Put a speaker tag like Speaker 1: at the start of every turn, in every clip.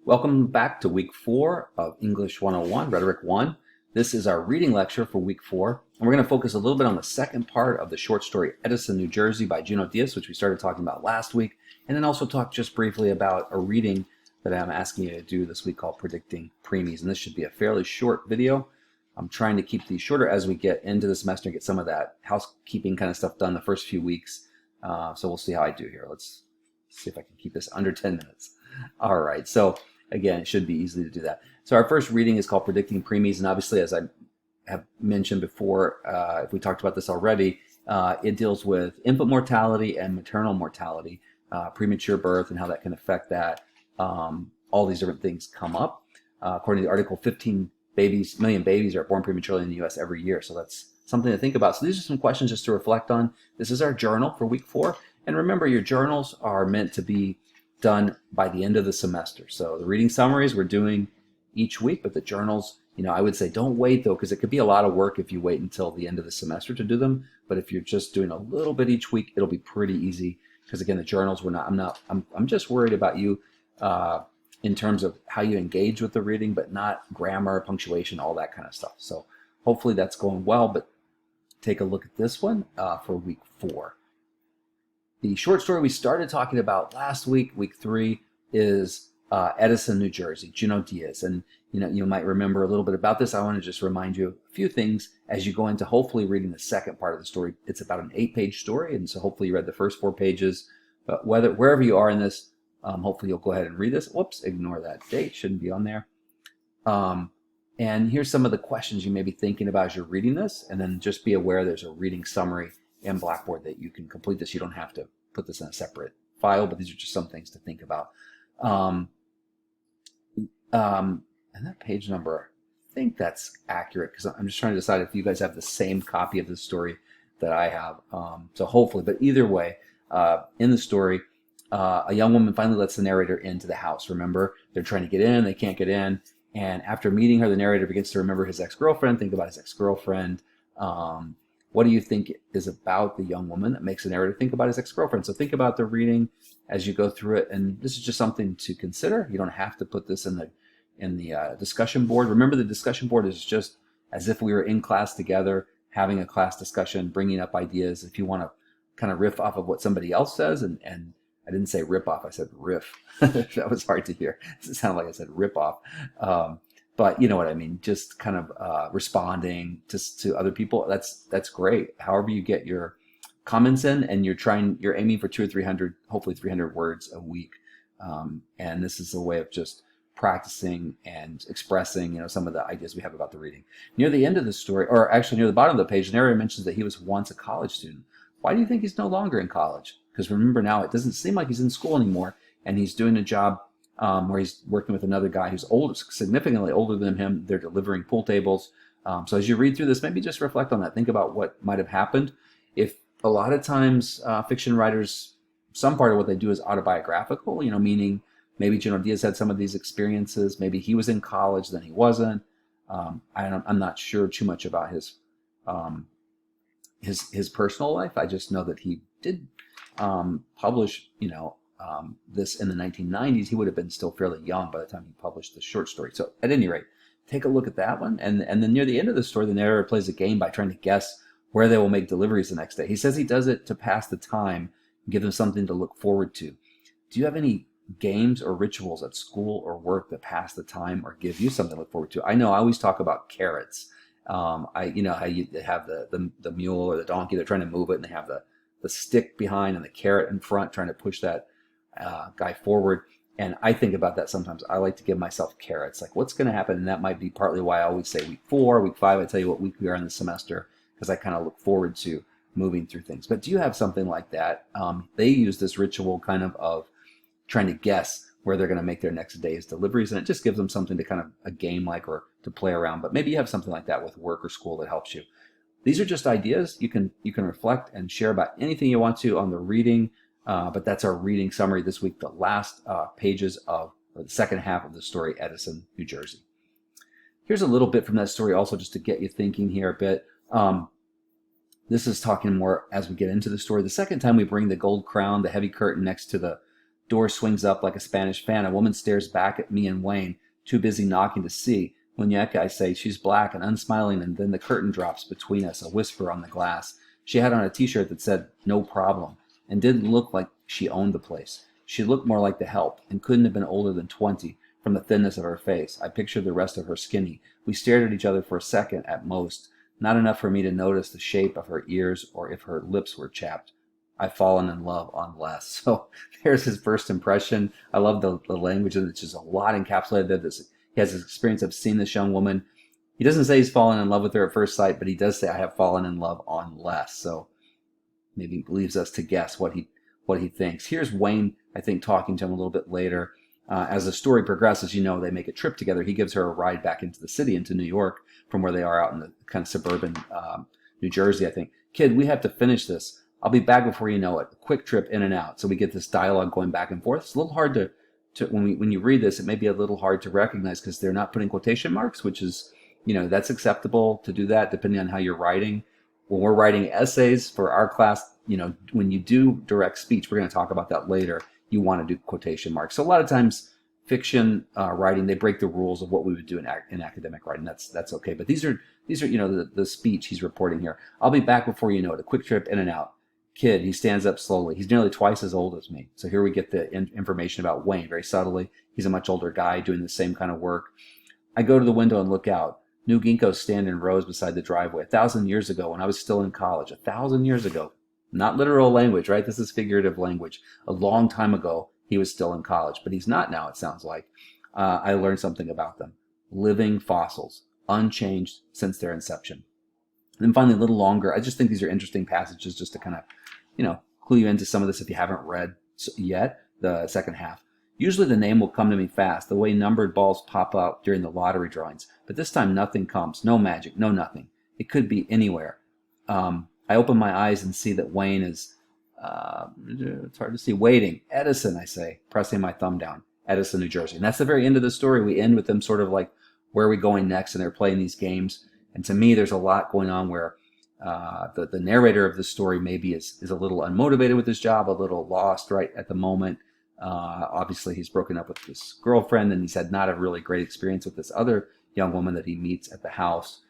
Speaker 1: Welcome back to week 4 of English 101, Rhetoric 1. This is our reading lecture for week 4, and we're going to focus a little bit on the second part of the short story Edison, New Jersey by Junot Diaz, which we started talking about last week, and then also talk just briefly about a reading that I'm asking you to do this week called Predicting Preemies, and this should be a fairly short video. I'm trying to keep these shorter as we get into the semester and get some of that housekeeping kind of stuff done the first few weeks. So we'll see how I do here. Let's see if I can keep this under 10 minutes. All right, so again, it should be easy to do that. So our first reading is called Predicting Preemies, and obviously, as I have mentioned before, if we talked about this already, it deals with infant mortality and maternal mortality, premature birth and how that can affect that. All these different things come up. According to the article, 15 million babies are born prematurely in the U.S. every year, so that's something to think about. So these are some questions just to reflect on. This is our journal for week 4, and remember, your journals are meant to be done by the end of the semester. So the reading summaries we're doing each week, but the journals, I would say don't wait though, because it could be a lot of work if you wait until the end of the semester to do them. But if you're just doing a little bit each week, it'll be pretty easy. Because again, the journals I'm just worried about you in terms of how you engage with the reading, but not grammar, punctuation, all that kind of stuff. So hopefully that's going well, but take a look at this one for week 4. The short story we started talking about last week, week 3, is Edison, New Jersey, Junot Diaz. And you might remember a little bit about this. I want to just remind you a few things as you go into hopefully reading the second part of the story. It's about an 8-page story, and so hopefully you read the first 4 pages. But wherever you are in this, hopefully you'll go ahead and read this. Whoops, ignore that date. Shouldn't be on there. And here's some of the questions you may be thinking about as you're reading this, and then just be aware there's a reading summary in Blackboard that you can complete this. You don't have to put this in a separate file, but these are just some things to think about. And that page number, I think that's accurate, because I'm just trying to decide if you guys have the same copy of the story that I have. So hopefully, but either way, in the story, a young woman finally lets the narrator into the house. Remember, they're trying to get in, they can't get in. And after meeting her, the narrator begins to remember his ex-girlfriend, think about his ex-girlfriend. What do you think is about the young woman that makes the narrator think about his ex-girlfriend? So think about the reading as you go through it, and this is just something to consider. You don't have to put this in the discussion board. Remember, the discussion board is just as if we were in class together, having a class discussion, bringing up ideas. If you want to kind of riff off of what somebody else says, and I didn't say rip off, I said riff. That was hard to hear. It sounded like I said rip off. But you know what I mean, just kind of responding to other people. That's great. However you get your comments in, and you're aiming for 200 or 300, hopefully 300 words a week. And this is a way of just practicing and expressing, some of the ideas we have about the reading. Near the end of the story, or actually near the bottom of the page, the narrator mentions that he was once a college student. Why do you think he's no longer in college? Because remember, now it doesn't seem like he's in school anymore, and he's doing a job where he's working with another guy who's old, significantly older than him. They're delivering pool tables. So as you read through this, maybe just reflect on that. Think about what might have happened. If a lot of times fiction writers, some part of what they do is autobiographical, meaning maybe Junot Diaz had some of these experiences. Maybe he was in college, then he wasn't. I'm not sure too much about his personal life. I just know that he did publish, this in the 1990s. He would have been still fairly young by the time he published the short story. So at any rate, take a look at that one. And then near the end of the story, the narrator plays a game by trying to guess where they will make deliveries the next day. He says he does it to pass the time and give them something to look forward to. Do you have any games or rituals at school or work that pass the time or give you something to look forward to? I know I always talk about carrots. How you have the mule or the donkey, they're trying to move it, and they have the stick behind and the carrot in front trying to push that guy forward. And I think about that sometimes. I like to give myself carrots, like what's going to happen. And that might be partly why I always say week 4, week 5, I tell you what week we are in the semester, because I kind of look forward to moving through things. But do you have something like that? They use this ritual kind of trying to guess where they're going to make their next day's deliveries, and it just gives them something to kind of a game like, or to play around. But maybe you have something like that with work or school that helps you. These are just ideas. You can reflect and share about anything you want to on the reading, but that's our reading summary this week, the last pages of the second half of the story, Edison, New Jersey. Here's a little bit from that story also, just to get you thinking here a bit. This is talking more as we get into the story. The second time we bring the gold crown, the heavy curtain next to the Door swings up like a Spanish fan. A woman stares back at me and Wayne, too busy knocking to see. Muñeca, I say, she's black and unsmiling, and then the curtain drops between us, a whisper on the glass. She had on a t-shirt that said, "No problem," and didn't look like she owned the place. She looked more like the help, and couldn't have been older than 20, from the thinness of her face. I pictured the rest of her skinny. We stared at each other for a second at most, not enough for me to notice the shape of her ears or if her lips were chapped. I've fallen in love on less. So there's his first impression. I love the language, and it's just a lot encapsulated there. He has this experience of seeing this young woman. He doesn't say he's fallen in love with her at first sight, but he does say, I have fallen in love on less. So maybe leaves us to guess what he thinks. Here's Wayne, I think, talking to him a little bit later. As the story progresses, they make a trip together. He gives her a ride back into the city, into New York, from where they are out in the kind of suburban New Jersey, I think. Kid, we have to finish this. I'll be back before you know it. A quick trip in and out. So we get this dialogue going back and forth. It's a little hard to when you read this, it may be a little hard to recognize because they're not putting quotation marks, which is, that's acceptable to do that depending on how you're writing. When we're writing essays for our class, when you do direct speech, we're going to talk about that later, you want to do quotation marks. So a lot of times fiction writing, they break the rules of what we would do in academic writing. That's okay. But these are the speech he's reporting here. I'll be back before you know it. A quick trip in and out. Kid, he stands up slowly. He's nearly twice as old as me. So here we get the information about Wayne very subtly. He's a much older guy doing the same kind of work. I go to the window and look out. New ginkgos stand in rows beside the driveway. 1,000 years ago, when I was still in college, 1,000 years ago, not literal language, right? This is figurative language. A long time ago, he was still in college, but he's not now, it sounds like. I learned something about them. Living fossils, unchanged since their inception. And then finally, a little longer, I just think these are interesting passages just to kind of, clue you into some of this if you haven't read yet, the second half. Usually the name will come to me fast, the way numbered balls pop up during the lottery drawings. But this time nothing comes, no magic, no nothing. It could be anywhere. I open my eyes and see that Wayne is, it's hard to see, waiting. Edison, I say, pressing my thumb down. Edison, New Jersey. And that's the very end of the story. We end with them sort of like, where are we going next? And they're playing these games. And to me, there's a lot going on where the narrator of the story maybe is a little unmotivated with his job, a little lost right at the moment. Obviously, he's broken up with his girlfriend, and he's had not a really great experience with this other young woman that he meets at the house.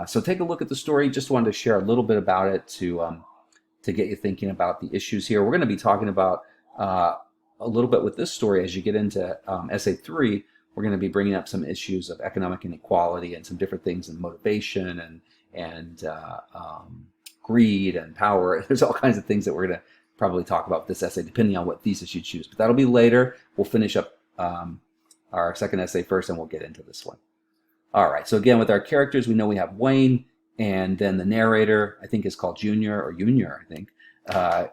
Speaker 1: So take a look at the story. Just wanted to share a little bit about it to get you thinking about the issues here. We're going to be talking about a little bit with this story as you get into Essay 3. We're going to be bringing up some issues of economic inequality and some different things in motivation and greed and power. There's all kinds of things that we're going to probably talk about with this essay, depending on what thesis you choose. But that'll be later. We'll finish up our second essay first, and we'll get into this one. All right. So again, with our characters, we know we have Wayne, and then the narrator, I think, is called Junior, I think.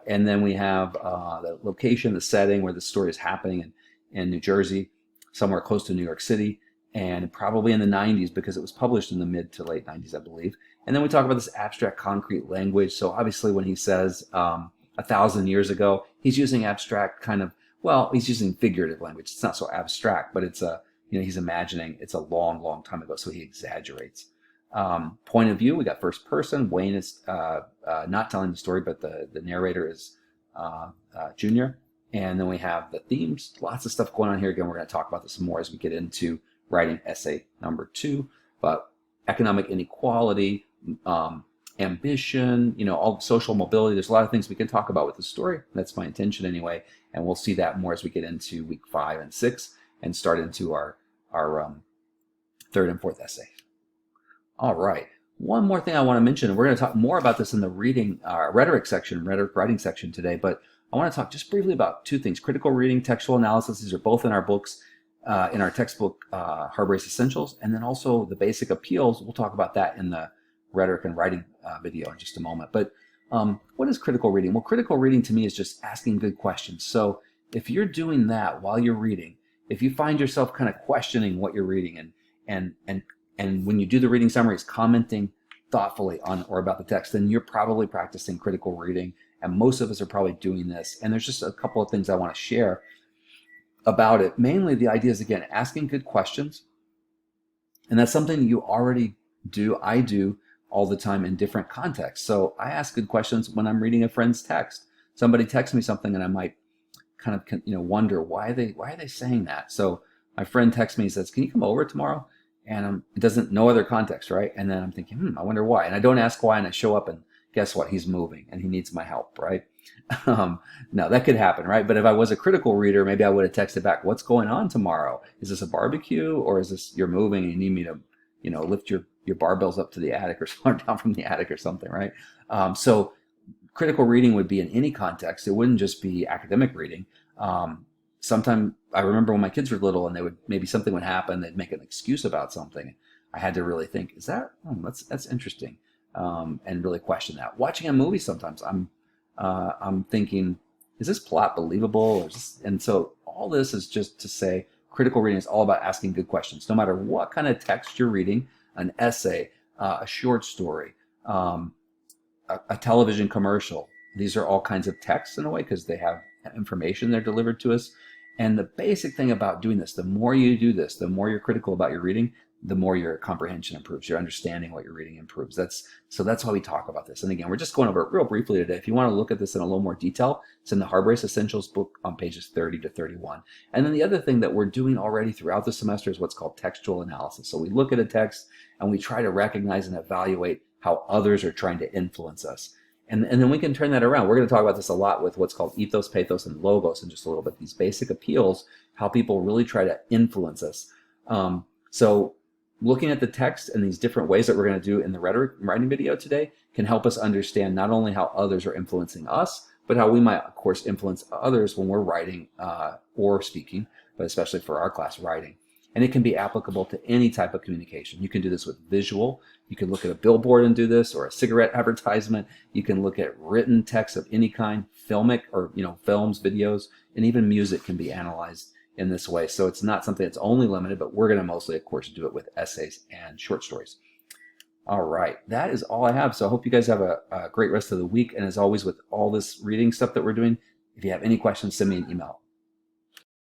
Speaker 1: And then we have the location, the setting where the story is happening in New Jersey, somewhere close to New York City, and probably in the 90s because it was published in the mid to late 90s, I believe. And then we talk about this abstract concrete language. So obviously when he says 1,000 years ago, he's using abstract kind of, he's using figurative language. It's not so abstract, but it's he's imagining it's a long, long time ago. So he exaggerates. Point of view, we got first person. Wayne is not telling the story, but the narrator is Junior. And then we have the themes, lots of stuff going on here. Again, we're going to talk about this more as we get into writing essay number 2. But economic inequality, ambition, all social mobility. There's a lot of things we can talk about with the story. That's my intention anyway. And we'll see that more as we get into week 5 and 6 and start into our third and fourth essay. All right. One more thing I want to mention, and we're going to talk more about this in the rhetoric writing section today, but I want to talk just briefly about 2 things. Critical reading, textual analysis. These are both in our books, in our textbook, Hard Race Essentials, and then also the basic appeals. We'll talk about that in the rhetoric and writing video in just a moment. But what is critical reading? Well, critical reading to me is just asking good questions. So if you're doing that while you're reading, if you find yourself kind of questioning what you're reading and when you do the reading summaries, commenting thoughtfully on or about the text, then you're probably practicing critical reading. And most of us are probably doing this. And there's just a couple of things I want to share about it. Mainly the idea is, again, asking good questions. And that's something you already do. I do all the time in different contexts. So I ask good questions when I'm reading a friend's text. Somebody texts me something and I might kind of wonder why are they saying that. So my friend texts me and says, "Can you come over tomorrow?" And it doesn't, no other context, right? And then I'm thinking, I wonder why. And I don't ask why, and I show up and guess what? He's moving and he needs my help, right? Now that could happen, right? But if I was a critical reader, maybe I would have texted back, "What's going on tomorrow? Is this a barbecue, or is this you're moving and you need me to, lift your barbells up to the attic or down from the attic or something," right? So critical reading would be in any context. It wouldn't just be academic reading. Sometimes I remember when my kids were little and maybe something would happen, they'd make an excuse about something. I had to really think, is that, that's interesting, and really question that. Watching a movie, sometimes I'm thinking, is this plot believable? And so all this is just to say critical reading is all about asking good questions, no matter what kind of text you're reading, an essay, a short story, a television commercial. These are all kinds of texts in a way because they have information they're delivered to us. And the basic thing about doing this, the more you do this, the more you're critical about your reading, the more your comprehension improves, your understanding what you're reading improves. That's why we talk about this. And again, we're just going over it real briefly today. If you want to look at this in a little more detail, it's in the Harbrace Essentials book on pages 30 to 31. And then the other thing that we're doing already throughout the semester is what's called textual analysis. So we look at a text and we try to recognize and evaluate how others are trying to influence us. And then we can turn that around. We're going to talk about this a lot with what's called ethos, pathos, and logos in just a little bit. These basic appeals, how people really try to influence us. So looking at the text and these different ways that we're going to do in the rhetoric writing video today can help us understand not only how others are influencing us, but how we might, of course, influence others when we're writing or speaking, but especially for our class, writing. And it can be applicable to any type of communication. You can do this with visual. You can look at a billboard and do this, or a cigarette advertisement. You can look at written text of any kind, filmic, or films, videos, and even music can be analyzed in this way. So it's not something that's only limited, but we're going to mostly, of course, do it with essays and short stories. All right, that is all I have. So I hope you guys have a great rest of the week. And as always, with all this reading stuff that we're doing, if you have any questions, send me an email.